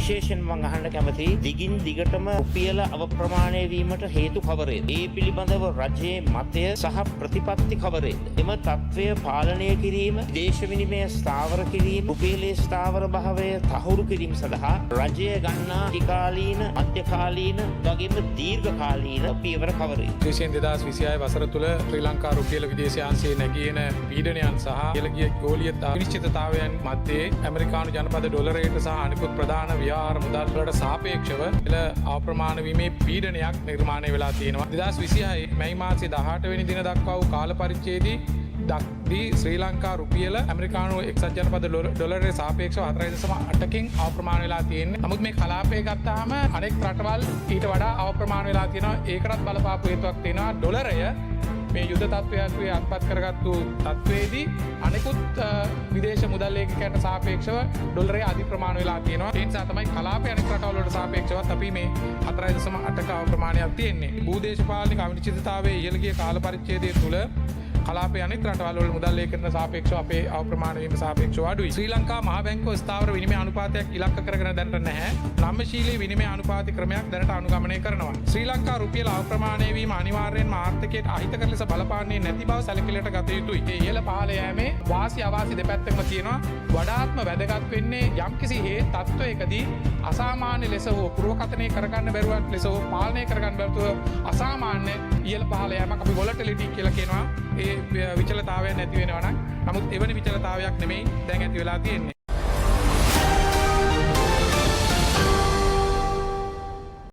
විශේෂයෙන් මම අහන්න කැමතියි දිගින් දිගටම රුපියල අවප්‍රමාණය වීමට හේතු කවරේද? ඒ පිළිබඳව රජයේ මතය සහ ප්‍රතිපත්ති කවරේද? එම තත්ත්වය පාලනය කිරීම, දේශ විනිමය ස්ථාවර කිරීම, රුපියලේ ස්ථාවර භාවය තහවුරු කිරීම සඳහා රජය ගන්නා ටිකාලීන, මධ්‍යකාලීන වගේම දීර්ඝකාලීන පියවර කවරේද? විශේෂයෙන් 2026 වසර තුළ ශ්‍රී ලංකා රුපියල විදේශාංශයේ නැගීන පීඩනයන් සහ ඉහළගිය ගෝලීය අනිශ්චිතතාවයන් මැද්දේ ඇමරිකානු ජනපද ඩොලරයට සහ අනිකුත් ප්‍රධාන ව්‍යවහාර මුදල් වලට සාපේක්ෂව ඉහළ අප්‍රමාණ වීමේ පීඩනයක් නිර්මාණය වෙලා තියෙනවා. 2026 මැයි මාසයේ 18 වෙනි දින දක්වා වූ කාල පරිච්ඡේදයේ දක්දී ශ්‍රී ලංකා රුපියල ඇමරිකානු එක්සත් ජනපද ඩොලරේ සාපේක්ෂව 4.8කින් අප්‍රමාණ වෙලා තියෙන්නේ. නමුත් මේ කලාපය ගත්තාම අනෙක් රටවල් ඊට වඩා අප්‍රමාණ වෙලා තියෙනවා. ඒකටත් බලපාපු හේතුවක් තියෙනවා. ඩොලරය මේ යුද්ධ තත්ත්වයට අත්පත් කරගත්තු තත්ත්වයේදී අනෙකුත් විදේශ මුදල් ලේඛකයන්ට සාපේක්ෂව ඩොලරය අධි ප්‍රමාණ වෙලා තියෙනවා. ඒ නිසා තමයි කලාපය අනෙක් රටවල් වලට සාපේක්ෂවත් අපි මේ 4.8ක ප්‍රමාණයක් තියෙන්නේ. භූදේශපාලනික අනිශ්චිතතාවයේ ඉහළ ගිය කාල පරිච්ඡේදය තුළ කලාපයේ අනෙක් රටවල් වල මුදල් ලේඛකයන්ට සාපේක්ෂව අපේ අප්‍රමාණ වීම සාපේක්ෂව අඩුයි. ශ්‍රී ලංකා මහ බැංකුව ස්ථාවර විනිමය අනුපාතයක් ඉලක්ක කරගෙන දැනට නැහැ. නම්‍යශීලී විනිමය අනුපාත ක්‍රමයක් දැනට අනුගමනය කරනවා. ශ්‍රී ලංකා රුපියල අප්‍රමාණය වීම අනිවාර්යයෙන්ම ආර්ථිකයට අහිතකර ලෙස බලපාන්නේ නැති බව සැලකිලිට ගත යුතුයි. ඒ ඉහළ පහළ යෑමේ වාසි අවාසි දෙපැත්තකම තියෙනවා. වඩාත්ම වැදගත් වෙන්නේ යම්කිසි තත්ත්වයකදී අසාමාන්‍ය ලෙස හෝ පුරවකථනය කරගන්න බැරුවක් ලෙස හෝ පාලනය කරගන්න බැරුව අසාමාන්‍ය ඉහළ පහළ යෑමක් අපි වොලටිලිටි කියලා කියනවා. ඒ විචලතාවය නැති වෙනවා නම් නමුත් එවැනි විචලතාවයක් නෙමෙයි දැන් ඇති වෙලා තියෙන්නේ.